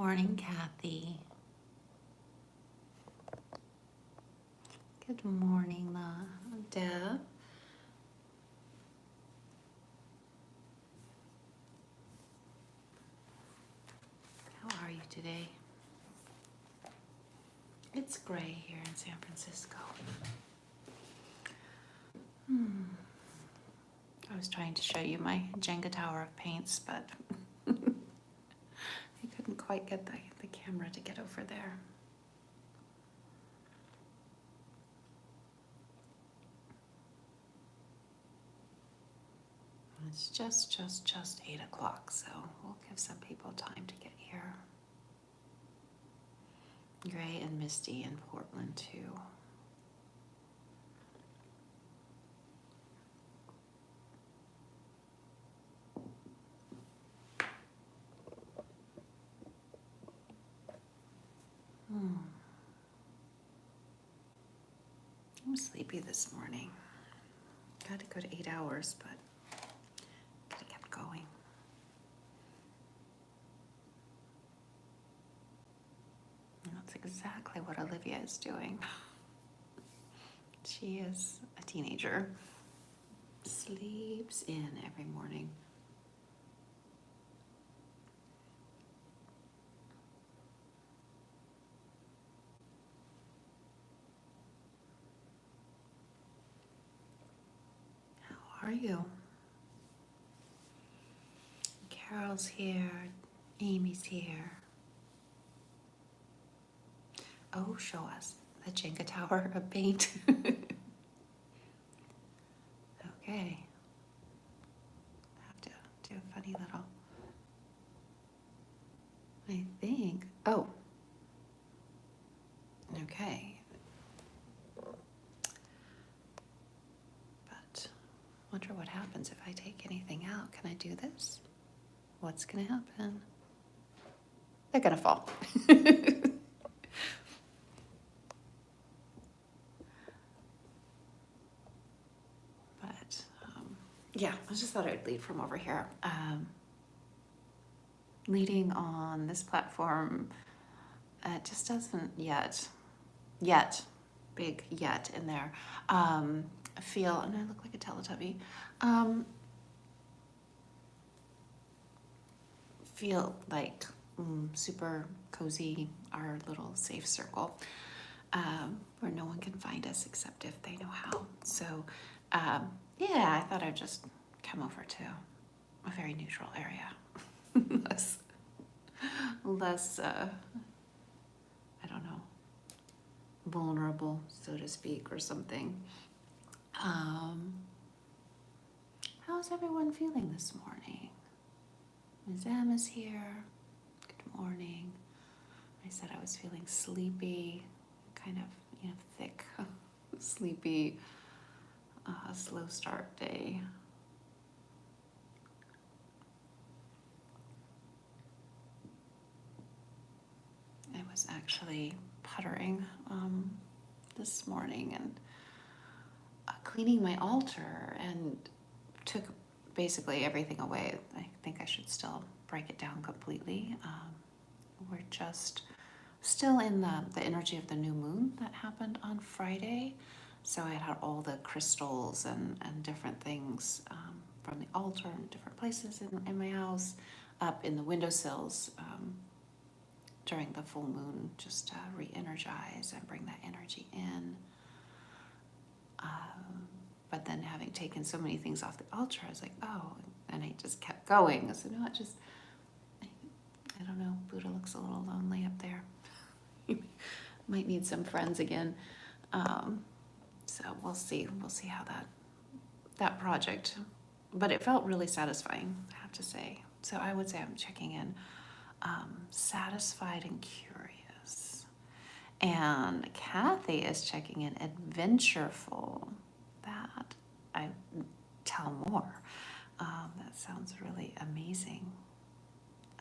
morning, Kathy. Good morning, Deb. How are you today? It's gray here in San Francisco. I was trying to show you my Jenga tower of paints, but I couldn't quite get the camera to get over there. It's just 8 o'clock, so we'll give some people time to get here. Gray and misty in Portland, too. I'm sleepy this morning. Got a good 8 hours, but could have kept going. And that's exactly what Olivia is doing. She is a teenager. Sleeps in every morning. How are you? Carol's here. Amy's here. Oh, show us the Jenga tower of paint. Okay. Have to do a funny little. I think. Oh. Okay. But wonder what happens if I take anything out. Can I do this? What's gonna happen? They're gonna fall. But yeah, I just thought I'd lead from over here. Leading on this platform just doesn't yet, big yet in there, feel, and I look like a Teletubby, feel like super cozy, our little safe circle, where no one can find us except if they know how. So yeah, I thought I'd just come over to a very neutral area. less I don't know, vulnerable, so to speak, or something. How's everyone feeling this morning? Ms. Em is here. Good morning. I said I was feeling sleepy, kind of, thick, sleepy, slow start day. I was actually puttering this morning and cleaning my altar and took basically everything away. I think I should still break it down completely. We're just still in the energy of the new moon that happened on Friday. So I had all the crystals and different things from the altar in different places in my house, up in the windowsills during the full moon, just to re-energize and bring that energy in. But then having taken so many things off the altar, I was like, oh, and I just kept going. So no, I don't know, Buddha looks a little lonely up there. Might need some friends again. So we'll see how that project, but it felt really satisfying, I have to say. So I would say I'm checking in, satisfied and curious. And Kathy is checking in adventureful. That I tell more. That sounds really amazing.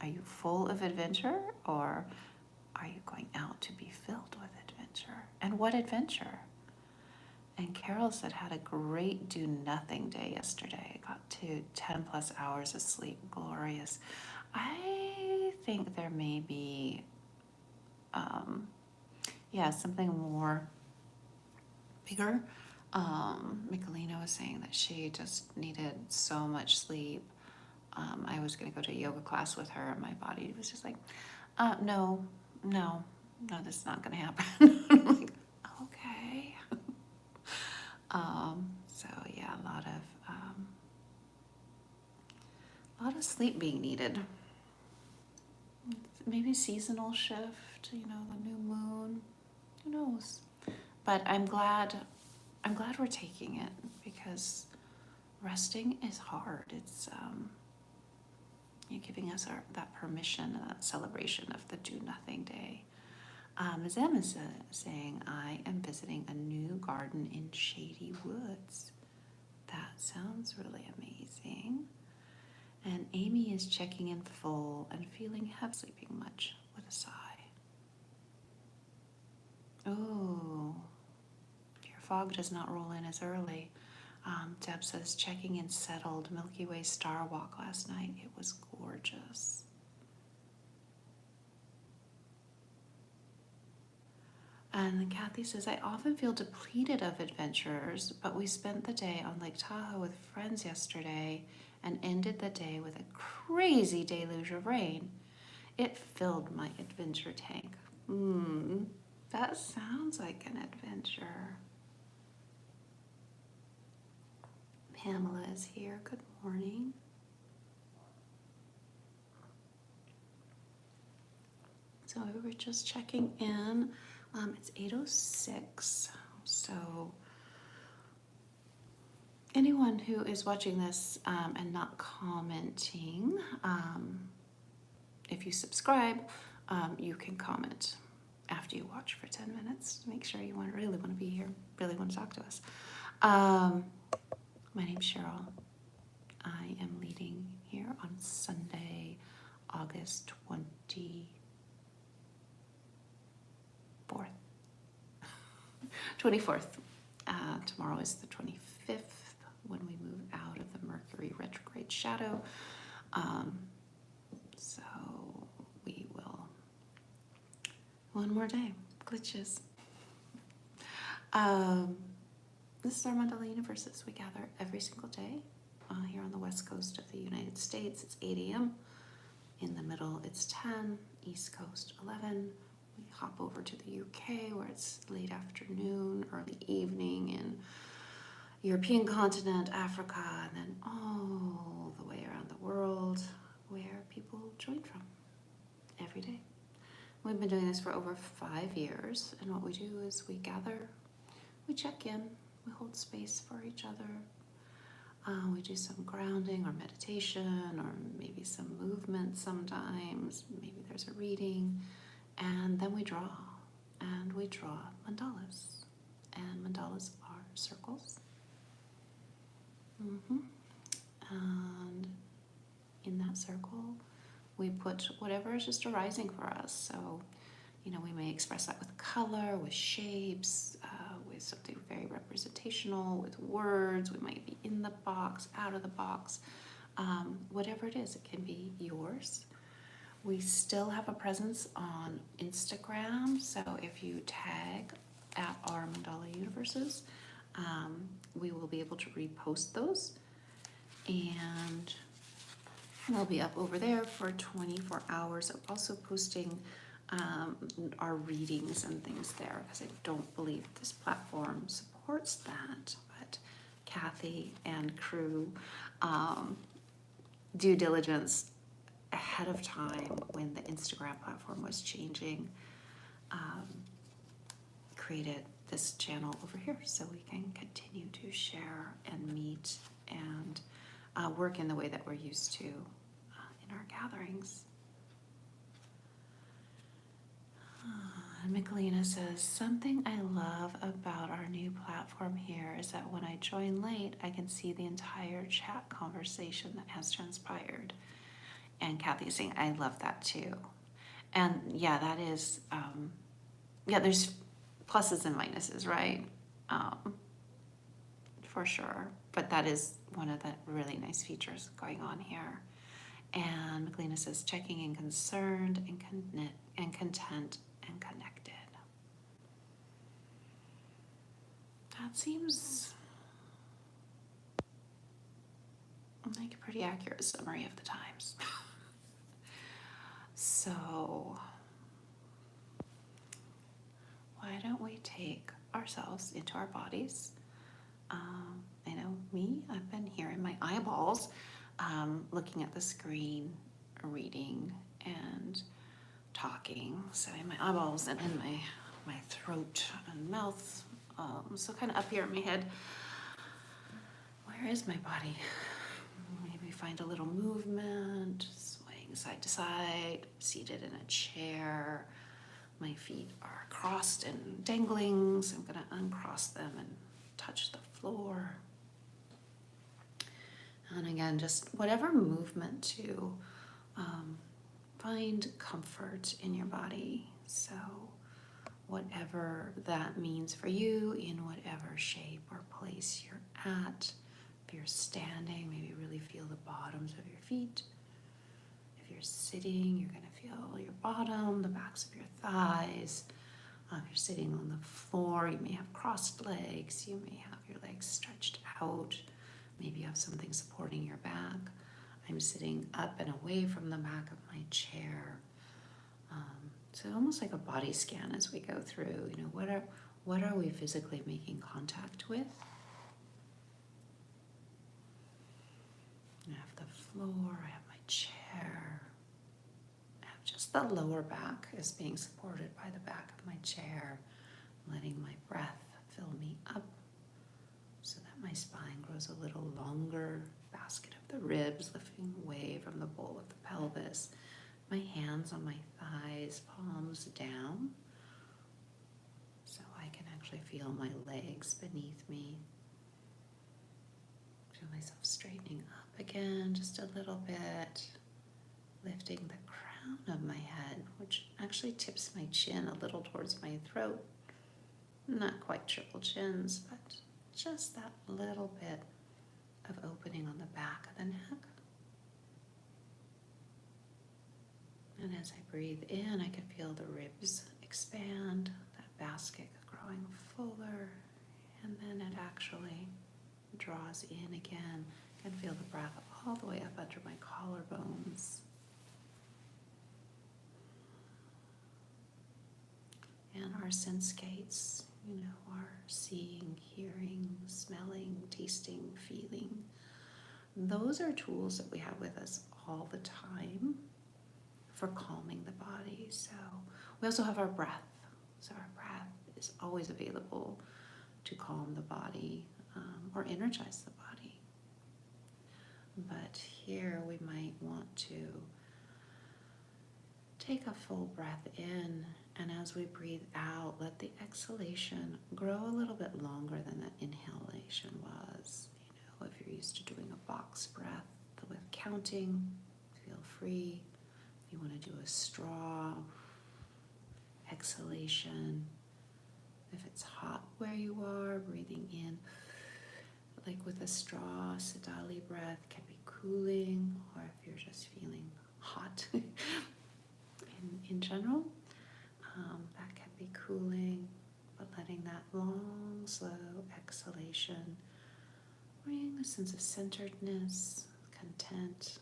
Are you full of adventure, or are you going out to be filled with adventure? And what adventure? And Carol said had a great do-nothing day yesterday. Got to 10 plus hours of sleep. Glorious. I think there may be, um, yeah, something more bigger. Michelina was saying that she just needed so much sleep. I was going to go to a yoga class with her, and my body was just like, no, no, no, this is not going to happen. I'm like, okay. So yeah, a lot of sleep being needed. Maybe seasonal shift, you know, the new moon. Who knows? But I'm glad we're taking it, because resting is hard. It's you're giving us that permission and that celebration of the do nothing day. Zem is saying, I am visiting a new garden in Shady Woods. That sounds really amazing. And Amy is checking in full and feeling heavy, sleeping much with a sigh. Oh, your fog does not roll in as early. Deb says, checking in settled. Milky Way Star Walk last night. It was gorgeous. And Kathy says, I often feel depleted of adventures, but we spent the day on Lake Tahoe with friends yesterday and ended the day with a crazy deluge of rain. It filled my adventure tank. That sounds like an adventure. Pamela is here. Good morning. So we were just checking in. It's 8:06. So anyone who is watching this and not commenting, if you subscribe, you can comment after you watch for 10 minutes to make sure you really want to be here, really want to talk to us. My name's Cheryl. I am leading here on Sunday, August 24th. Tomorrow is the 25th when we move out of the Mercury retrograde shadow. So we will, one more day, glitches. This is our Mandala Universes. We gather every single day here on the west coast of the United States. It's 8 a.m. In the middle, it's 10. East Coast, 11. We hop over to the UK where it's late afternoon, early evening in European continent, Africa, and then all the way around the world where people join from every day. We've been doing this for over 5 years, and what we do is we gather, we check in, we hold space for each other. We do some grounding or meditation, or maybe some movement sometimes. Maybe there's a reading, and then we draw mandalas. And mandalas are circles. And in that circle, we put whatever is just arising for us. So, you know, we may express that with color, with shapes, with something very representational, with words. We might be in the box, out of the box, whatever it is, it can be yours. We still have a presence on Instagram, so if you tag at our Mandala Universes, we will be able to repost those, and they'll be up over there for 24 hours. I'm also posting our readings and things there, because I don't believe this platform supports that, but Kathy and crew due diligence ahead of time when the Instagram platform was changing, created this channel over here so we can continue to share and meet and work in the way that we're used to in our gatherings. And Michelina says, something I love about our new platform here is that when I join late, I can see the entire chat conversation that has transpired. And Kathy is saying, I love that too. And yeah, that is, there's pluses and minuses, right? For sure. But that is one of the really nice features going on here. And Michaelina says, checking in, concerned and content and connected. That seems like a pretty accurate summary of the times. So why don't we take ourselves into our bodies? I know me, I've been here in my eyeballs, looking at the screen, reading and talking. So in my eyeballs and in my throat and mouth. So kind of up here in my head. Where is my body? Maybe find a little movement, swaying side to side, seated in a chair. My feet are crossed and dangling, so I'm gonna uncross them and touch the floor. And again, just whatever movement to find comfort in your body. So whatever that means for you, in whatever shape or place you're at. If you're standing, maybe really feel the bottoms of your feet. If you're sitting, you're gonna feel your bottom, the backs of your thighs. If you're sitting on the floor, you may have crossed legs, you may have your legs stretched out, maybe you have something supporting your back. I'm sitting up and away from the back of my chair. So almost like a body scan as we go through, what are we physically making contact with? I have the floor, I have my chair. I have just the lower back is being supported by the back of my chair, letting my breath fill me up so that my spine grows a little longer, basket of the ribs lifting away from the bowl of the pelvis. My hands on my thighs, palms down, so I can actually feel my legs beneath me. Feel myself straightening up again just a little bit, lifting the crown of my head, which actually tips my chin a little towards my throat. Not quite triple chins, but just that little bit of opening on the back of the neck. And as I breathe in, I can feel the ribs expand, that basket growing fuller, and then it actually draws in again. I can feel the breath all the way up under my collarbones. And our sense gates, our seeing, hearing, smelling, tasting, feeling. Those are tools that we have with us all the time for calming the body. So we also have our breath. So our breath is always available to calm the body or energize the body. But here we might want to take a full breath in, and as we breathe out, let the exhalation grow a little bit longer than the inhalation was. If you're used to doing a box breath with counting, feel free. You want to do a straw exhalation. If it's hot where you are, breathing in, like with a straw, Siddhali breath can be cooling, or if you're just feeling hot in general, that can be cooling, but letting that long, slow exhalation bring a sense of centeredness, content,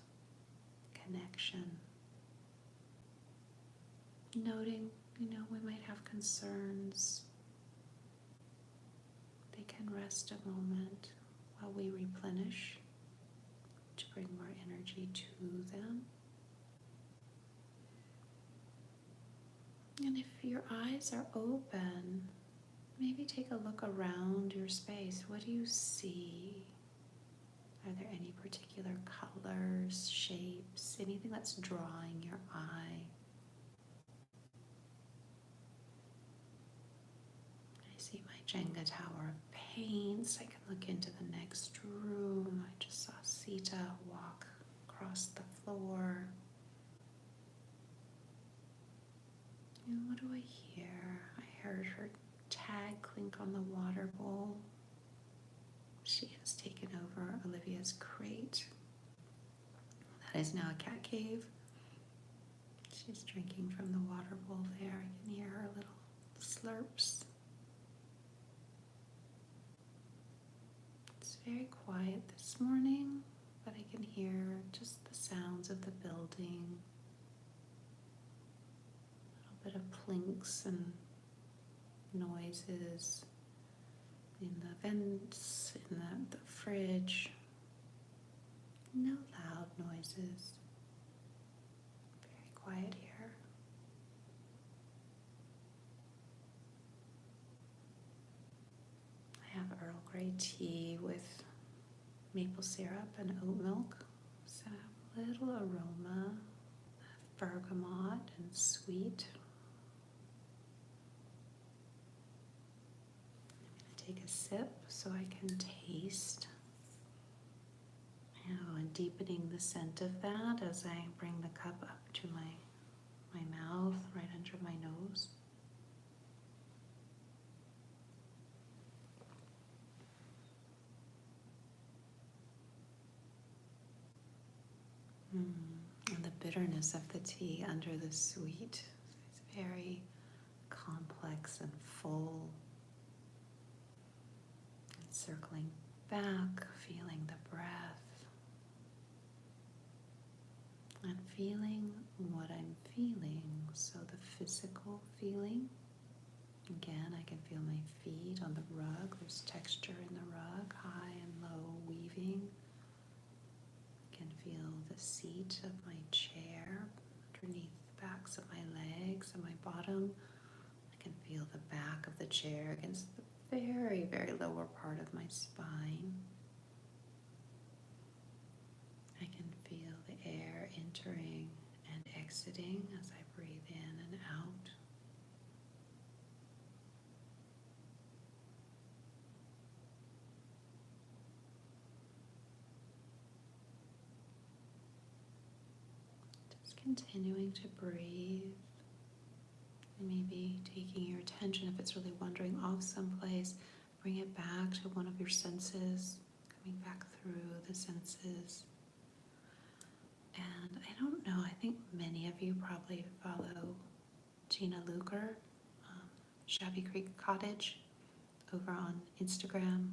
connection. Noting, we might have concerns. They can rest a moment while we replenish to bring more energy to them. And if your eyes are open, maybe take a look around your space. What do you see? Are there any particular colors, shapes, anything that's drawing your eye? I see my Jenga tower of paints. I can look into the next room. I just saw Sita walk across the floor. And what do I hear? I heard her tag clink on the water bowl. She has taken over Olivia's crate That is now a cat cave. She's drinking from the water bowl there. I can hear her little slurps. It's very quiet this morning, but I can hear just the sounds of the building. A little bit of plinks and noises in the vents, in the fridge. No loud noises. Very quiet here. I have Earl Grey tea with maple syrup and oat milk. So I have a little aroma of bergamot and sweet. I'm going to take a sip so I can taste. And deepening the scent of that as I bring the cup up to my mouth, right under my nose. And the bitterness of the tea under the sweet. It's very complex and full. And circling back, feeling the breath. And feeling what I'm feeling. So the physical feeling. Again, I can feel my feet on the rug. There's texture in the rug, high and low weaving. I can feel the seat of my chair underneath the backs of my legs and my bottom. I can feel the back of the chair against the very, very lower part of my spine. I can feel the air entering and exiting as I breathe in and out. Just continuing to breathe. And maybe taking your attention, if it's really wandering off someplace, bring it back to one of your senses, coming back through the senses. And I don't know, I think many of you probably follow Gina Luker, Shabby Creek Cottage, over on Instagram.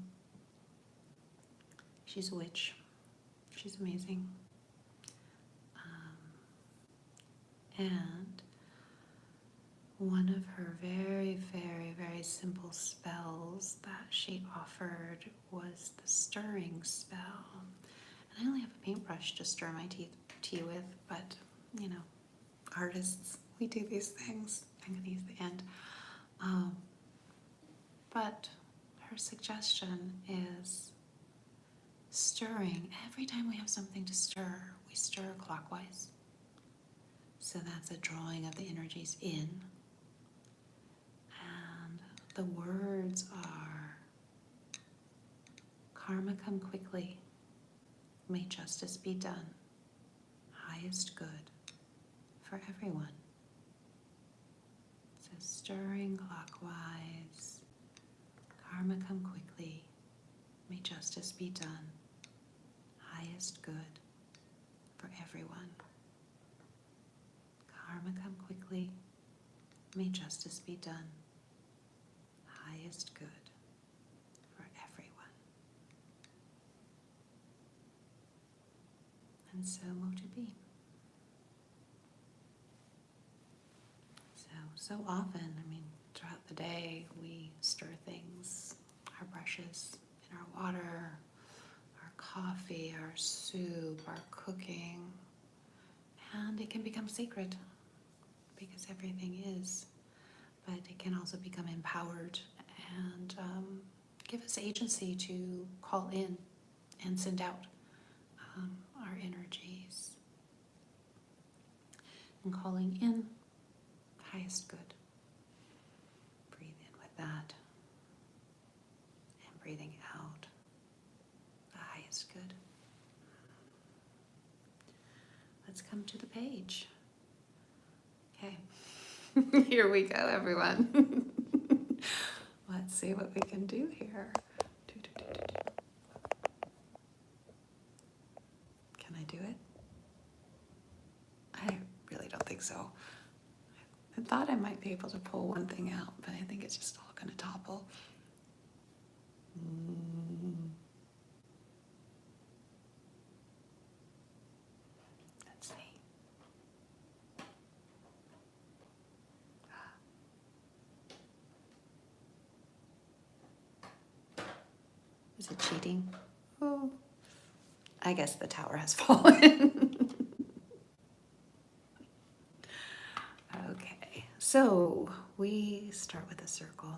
She's a witch. She's amazing. And one of her very, very, very simple spells that she offered was the stirring spell. And I only have a paintbrush to stir my tea with, but, you know, artists, we do these things. I'm going to use the end. But her suggestion is stirring. Every time we have something to stir, we stir clockwise. So that's a drawing of the energies in. And the words are, karma come quickly, may justice be done, highest good for everyone. So stirring clockwise, karma come quickly, may justice be done, highest good for everyone. Karma come quickly, may justice be done, highest good for everyone. And so mote it be. So often, throughout the day, we stir things, our brushes in our water, our coffee, our soup, our cooking, and it can become sacred because everything is, but it can also become empowered and give us agency to call in and send out our energies. And calling in, highest good. Breathe in with that. And breathing out, the highest good. Let's come to the page. Okay, here we go, everyone. Let's see what we can do here. Can I do it? plastic, so I thought I might be able to pull one thing out, but I think it's just all going to topple. Let's see. Is it cheating? Oh, I guess the tower has fallen. Okay, so we start with a circle.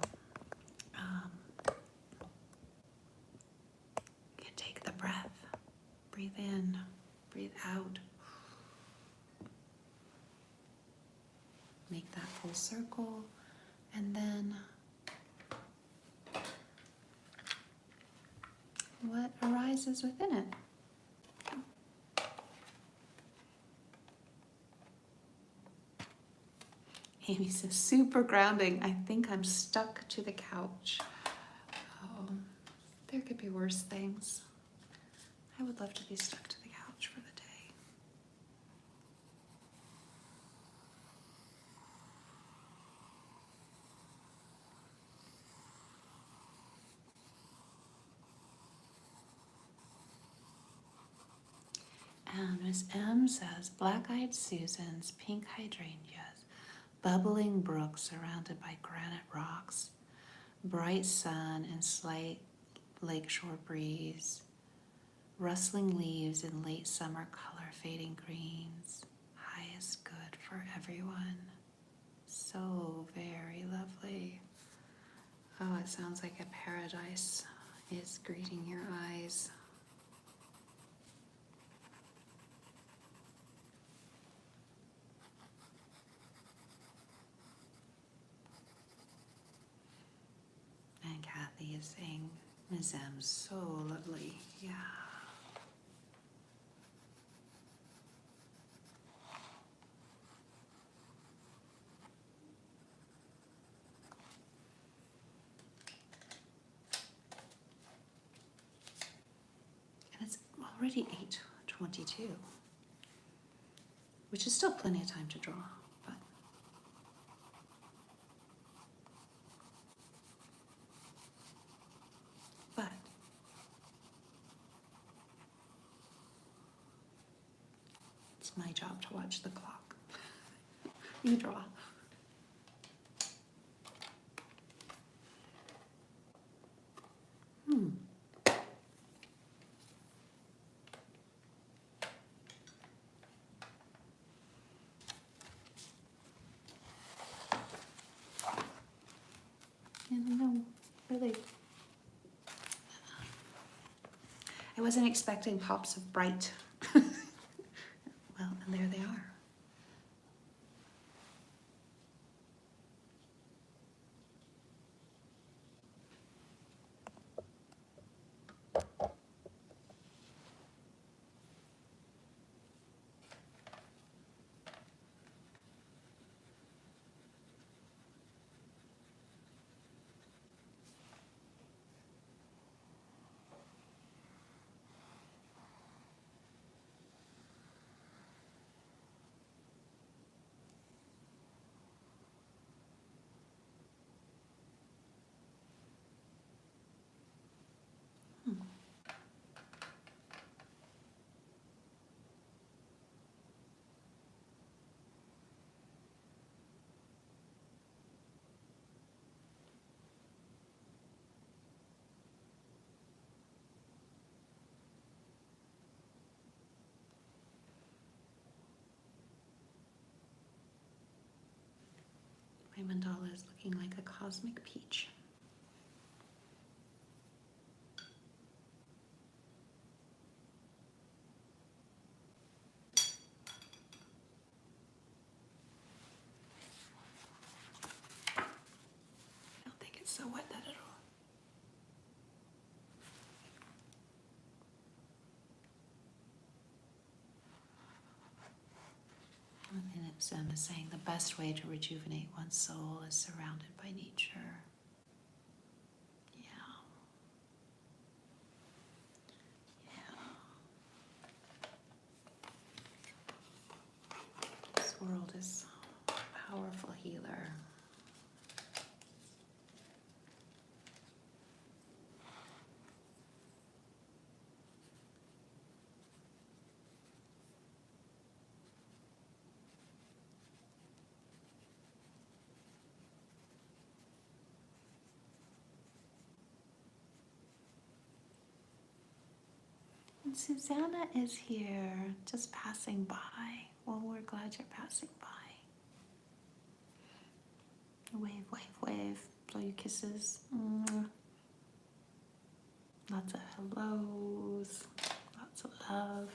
You take the breath. Breathe in, breathe out. Make that full circle, and then what arises within it? Amy says, super grounding. I think I'm stuck to the couch. Oh, there could be worse things. I would love to be stuck to the couch for the day. And Miss M says, black-eyed Susans, pink hydrangeas, bubbling brooks surrounded by granite rocks, bright sun and slight lakeshore breeze, rustling leaves in late summer color fading greens, highest good for everyone. So very lovely. Oh, it sounds like a paradise is greeting your eyes. And Kathy is saying, Ms. M, so lovely. Yeah. And it's already 8:22, which is still plenty of time to draw. But it's my job to watch the clock. You draw. And no, really. I wasn't expecting pops of bright. Well, and there they are. My mandala is looking like a cosmic peach. I don't think it's so wet that it'll. And it's saying the best way to rejuvenate one's soul is surrounded by nature. Yeah. Yeah. This world is healer. And Susanna is here, just passing by. Well, we're glad you're passing by. Wave, wave, wave. Blow you kisses. Lots of hellos. Lots of love.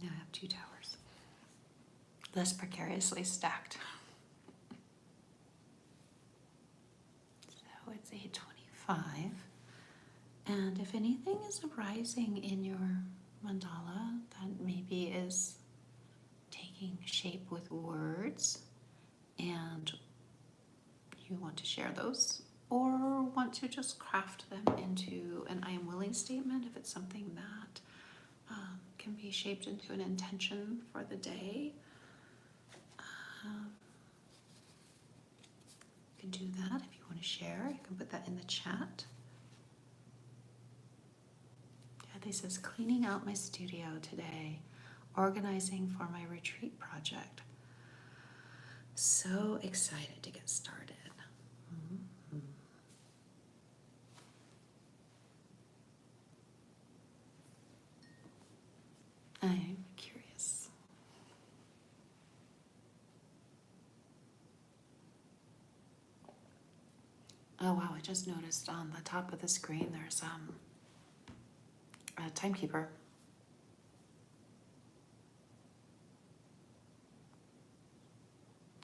Now I have 2 towers. Less precariously stacked. So it's 8:25. And if anything is arising in your mandala that maybe is taking shape with words and you want to share those or want to just craft them into an I am willing statement, if it's something that can be shaped into an intention for the day, you can do that. If you want to share, you can put that in the chat. Kathy says, cleaning out my studio today, organizing for my retreat project. So excited to get started. Mm-hmm. I'm curious. Oh wow, I just noticed on the top of the screen there's a timekeeper.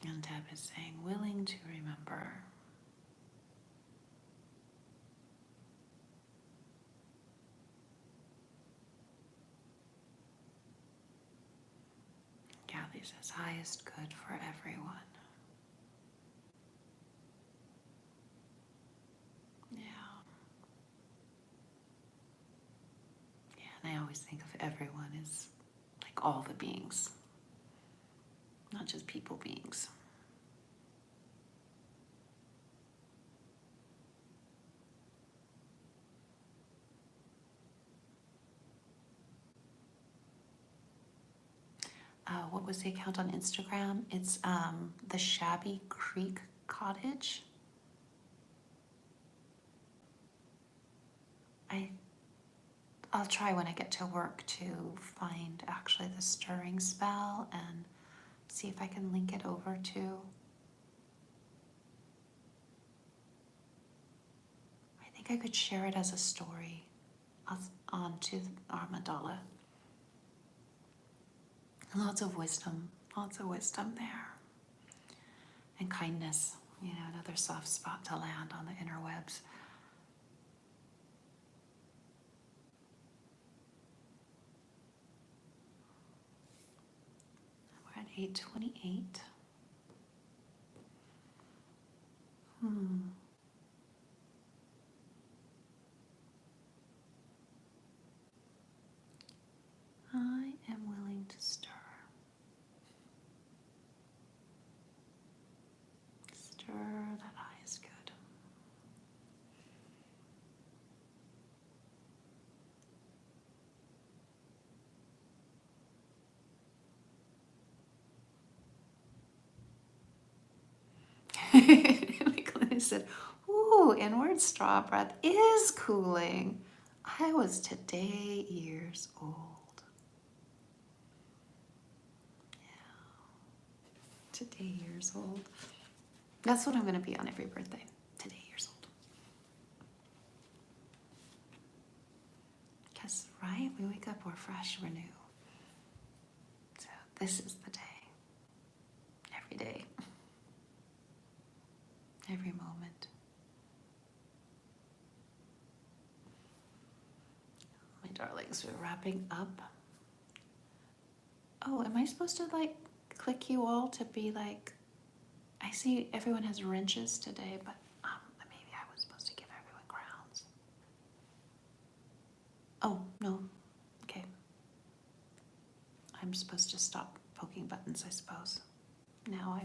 And Deb is saying, willing to remember. Kathy says, highest good for everyone. Yeah. Yeah, and I always think of everyone as like all the beings, not just people beings. What was the account on Instagram? It's the Shabby Creek Cottage. I'll try when I get to work to find actually the stirring spell and see if I can link it over to. I think I could share it as a story onto our mandala. Lots of wisdom there. And kindness, another soft spot to land on the interwebs. We're at 8:28. I am willing to stir. Stir that highest good. Nicholas said, ooh, inward straw breath is cooling. I was today years old. Today years old. That's what I'm going to be on every birthday. Today years old. Because, right, we wake up, we're fresh, we're new. So this is the day. Every day. Every moment. darlings, we're wrapping up. Oh, am I supposed to like click you all to be like, I see everyone has wrenches today, but maybe I was supposed to give everyone crowns. Oh, no. Okay. I'm supposed to stop poking buttons, I suppose. Now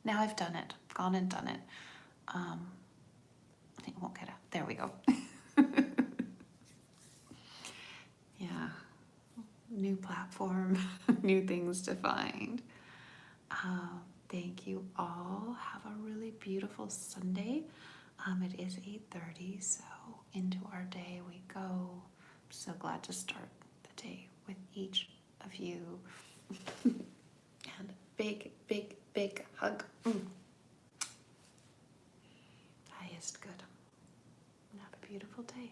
I've done it. Gone and done it. It won't get out. There we go. Yeah. New platform, new things to find. Thank you all. Have a really beautiful Sunday. It is 8:30, so into our day we go. I'm so glad to start the day with each of you. And big, big, big hug. Highest good. Have a beautiful day.